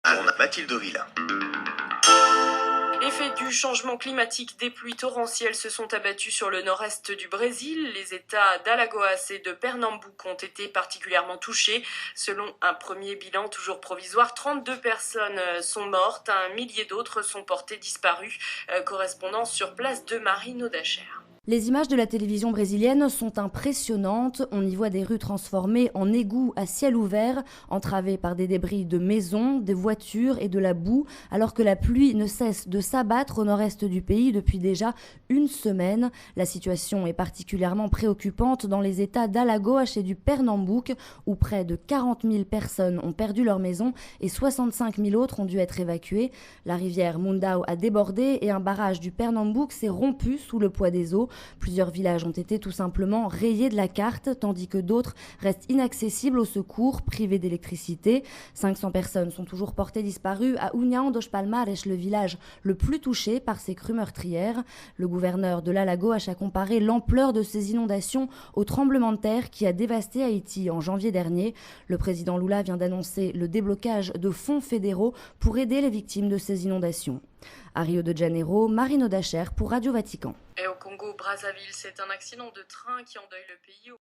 On a Mathilde Villa. Effet du changement climatique, des pluies torrentielles se sont abattues sur le nord-est du Brésil. Les États d'Alagoas et de Pernambouc ont été particulièrement touchés. Selon un premier bilan toujours provisoire, 32 personnes sont mortes, un millier d'autres sont portées disparues. Correspondance sur place de Marine Audacher. Les images de la télévision brésilienne sont impressionnantes. On y voit des rues transformées en égouts à ciel ouvert, entravées par des débris de maisons, des voitures et de la boue, alors que la pluie ne cesse de s'abattre au nord-est du pays depuis déjà une semaine. La situation est particulièrement préoccupante dans les États d'Alagoas et du Pernambouc, où près de 40 000 personnes ont perdu leur maison et 65 000 autres ont dû être évacuées. La rivière Mundao a débordé et un barrage du Pernambouc s'est rompu sous le poids des eaux. Plusieurs villages ont été tout simplement rayés de la carte, tandis que d'autres restent inaccessibles aux secours, privés d'électricité. 500 personnes sont toujours portées disparues à União dos Palmares, le village le plus touché par ces crues meurtrières. Le gouverneur de l'Alagoas a comparé l'ampleur de ces inondations au tremblement de terre qui a dévasté Haïti en janvier dernier. Le président Lula vient d'annoncer le déblocage de fonds fédéraux pour aider les victimes de ces inondations. À Rio de Janeiro, Marine Audacher pour Radio Vatican. Et au Congo-Brazzaville, c'est un accident de train qui endeuille le pays.